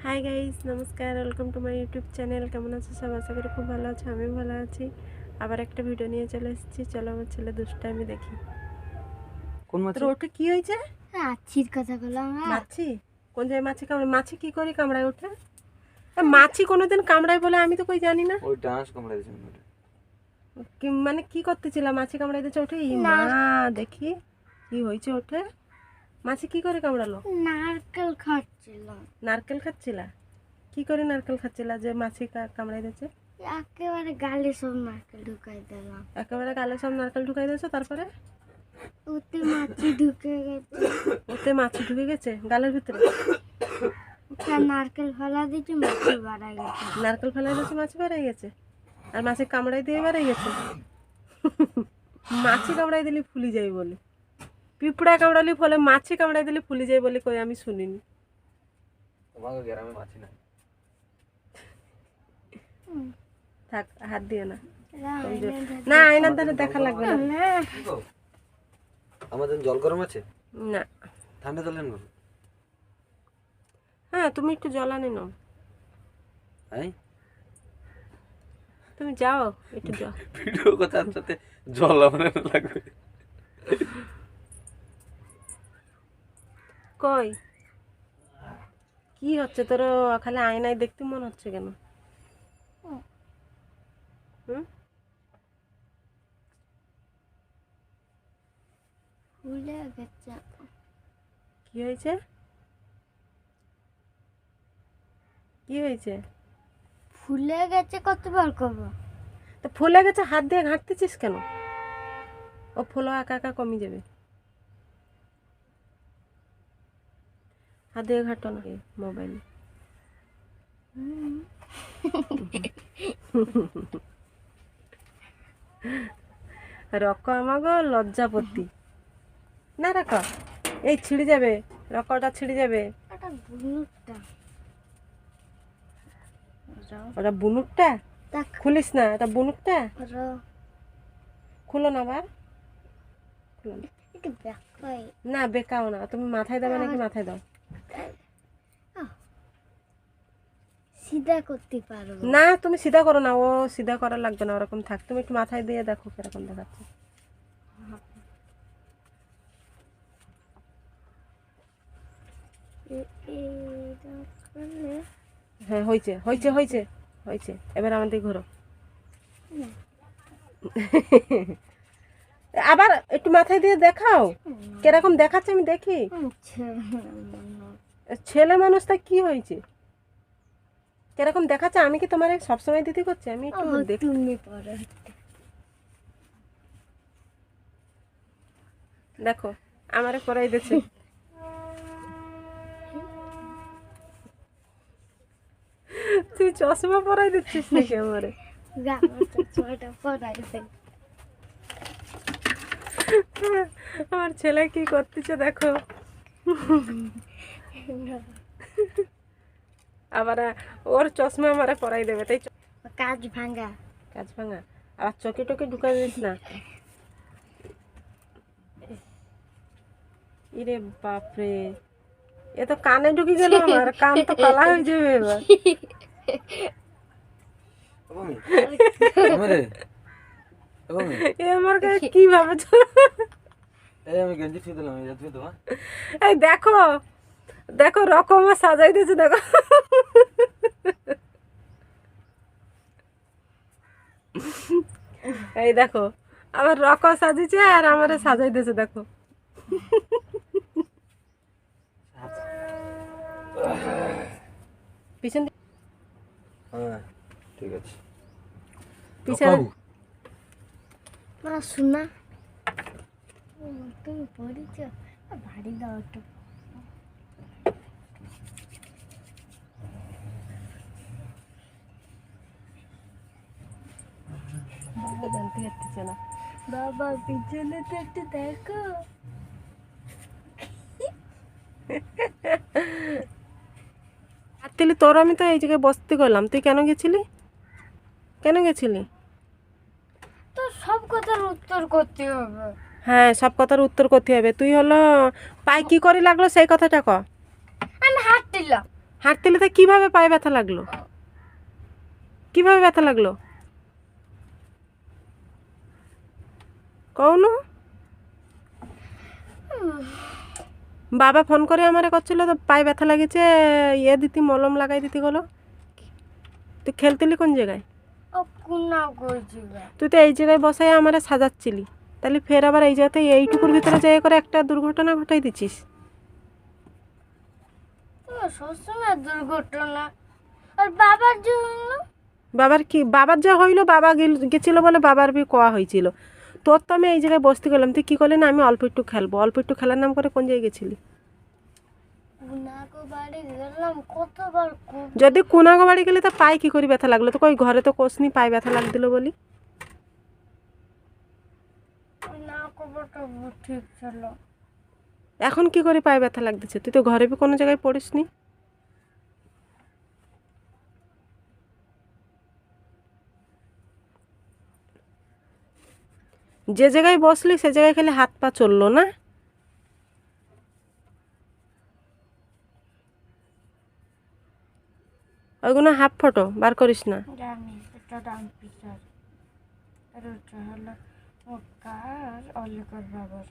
Hi guys, নমস্কার, welcome to my YouTube channel. কেমন আছো সব? আশা করি খুব ভালো আছো, আমি ভালো আছি। আবার একটা ভিডিও নিয়ে চলে এসেছি। চলো আমার ছেলে দুষ্টামি দেখি। কোন মাছ? তোর ওটা কি হয়েছে? মাছির কথা বললাম। মাছি? কোন জায়গায় মাছি কামড়ায়? মাছি কি করে কামড়ায় ওঠে? মাছি কোনোদিন কামড়ায় বলে আমি তো কই জানি না। ওই ডাঁশ কামড়াই দিয়েছে মনে হয়। মানে কি করতেছিলাম? মাছি কামড়াই দিয়েছে ওঠে? মা, দেখি কি হয়েছে ওঠে। মাছি কি করে কামড়ালো? নারকেল খাচ্ছিলাম। নারকেল খাচ্ছিলা? কি করে নারকেল খাচ্ছিলা যে মাছি কামড়াই দিয়েছে? একেবারে গালে সব নারকেল ঢুকাই দিলাম। একেবারে গালে সব নারকেল ঢুকাই দিয়েছো, তারপরে? ওতে মাছি ঢুকে গেছে। ওতে মাছি ঢুকে গেছে গালের ভিতরে? নারকেল ফেলা দিচ্ছি, মাছি বাড়াই গেছে। নারকেল ফেলাই দিয়েছে, মাছি বেড়ে গেছে। আর মাছি কামড়াই দিয়ে বেড়ে গেছে। মাছি কামড়াই দিলে ফুলি যায় বলে, পিঁপড়া কামড়ালি ফলে, মাছি কামড়াই দিলে ফুলি যায় বলে কই আমি শুনিনি। তোমাকে গ্রামে মাছি না। থাক, হাত দিয়ে না। না, আয়নার ধারে দেখা লাগবে না। আমাদের জল গরম আছে না। ঠান্ডা জল নেন করো। হ্যাঁ, তুমি একটু জল আনে নাও। হ্যাঁ, তুমি যাও একটু জল। ভিডিও কথা সাথে জল আমার লাগবে। কই কি হচ্ছে তোর? খালি আয়নায় দেখতে মনে হচ্ছে কেন? হুম, ফুলে গেছে। কি হয়েছে? কি হয়েছে? ফুলে গেছে, কতবার করবো? তো ফুলে গেছে, হাত দিয়ে ঘাঁটতেছিস কেন? ও ফুলো একা একা কমে যাবে। হাত দিয়ে ঘাঁটো না মোবাইল। রক আমাগো লজ্জাপতি না, রাখ, এই ছিঁড়ে যাবে, রকটা ছিঁড়ে যাবে। ওটা বুনুকটা। ওটা বুনুকটা? দেখ খুলিস না, এটা বুনুকটা। খুলো না আবার, খুলো না। একটু দেখাই। না, বেকাও না, তুমি মাথায় দেবে নাকি? মাথায় দাও। সিধা করতে পারবো না, তুমি সিধা করো না, ও সিধা করা লাগবে না, ওরকম থাক। তুমি একটু মাথায় দিয়ে দেখো কিরকম দেখাচ্ছে। হ্যাঁ, হয়েছে হয়েছে হয়েছে হয়েছে। এবার আমাদের ঘোরো। আবার একটু মাথায় দিয়ে দেখাও কিরকম দেখাচ্ছে, আমি দেখি। ছেলে মানুষটা কি হয়েছে, কিরকম দেখাচ্ছে? আমি কি তোমার সবসময় দিদি করছি? আমি একটু দেখি। দেখো, আমারে পরাই দিচ্ছে। তুই চশমা পরাই দিচ্ছিস নাকি আমারে? আমার ছেলে কি করতেছে দেখো। আবার ওর চশমা আমারে পরাই দেবে, তাই কাজ ভাঙা। কাজ ভাঙা। আবার চোখে টোকে ঢুকা দিস না। ইরে বাপরে, এ তো কানে ঢুকে গেল, আমার কান তো কালা হয়ে যাবে এবার। এ আমার কাছে কি ভাবছ? আমি গেঞ্জি ছুঁয়ে দিলাম, এই ছুঁয়ে দেবো। এই দেখো দেখো, রকম সাজাই দিয়েছে দেখো। এই দেখো, আমার রক সাজিয়েছে আর আমারে সাজাই দিয়েছে দেখো। পিছন হ্যাঁ, ঠিক আছে। পিছনে শোনা তুমি পড়েছ, ভারী দাও একটু। বাবা জানতে পারতেছে না। বাবা পিছনে তো একটু দেখো। আর তোর আমি তো এই জায়গায় বসতে গেলাম, তুই কেন গেছিলি? কেন গেছিলি? তো সব কথার উত্তর করতে হবে। হ্যাঁ, সব কথার উত্তর করতে হবে। তুই হলো পায়ে কি করে লাগলো সেই কথাটা ক। আমি হাঁটছিলাম। হাঁটতেলে তো কিভাবে পায়ে ব্যথা লাগলো? কিভাবে ব্যথা লাগলো কৌন? বাবা ফোন করে আমারে করছিল তো পায়ে ব্যথা লাগেছে, ইয়ে দিতি মলম লাগাই দিতি গেলো। তুই খেলতিলি কোন জায়গায়? ও কুনা কইছিল। তুই তো এই জায়গায় বসাই আমারে সাজাচ্ছিলি, তাহলে ফের আবার এই জায়গাতে এইটুকুর ভিতরে যাই করে একটা দুর্ঘটনা ঘটাই দিচ্ছিস। সবসময় দুর্ঘটনা। আর বাবার জন্য বাবার কি, বাবার যা হইলো, বাবা গেছিল বলে বাবার বি কোয়া হয়েছিল। তোর তো আমি এই জায়গায় বসতে গেলাম, তুই কী করলি না আমি অল্প একটু খেলবো, অল্প একটু খেলার নাম করে কোন জায়গায় গেছিলি? কুনাকো বাড়ি গেলাম কতবার। যদি কুনাগো বাড়ি গেলে তা পায়ে কী করে ব্যথা লাগলো? তো কই ঘরে তো কোসনি পায়ে ব্যথা লাগছিল বলি। কুনাকো বাটা ঠিক ছিল। এখন কি করে পায়ে ব্যথা লাগতেছে? তুই তো ঘরে বি কোনো জায়গায় পড়িসনি। যে জায়গায় বসলি সে জায়গায় খালি হাত পা চললো না। ওইগুলো হাফ ফটো বার করিস না। জানি এটা ডান পিসার। আর ওটা হলো ওকার অলিকর বাবার।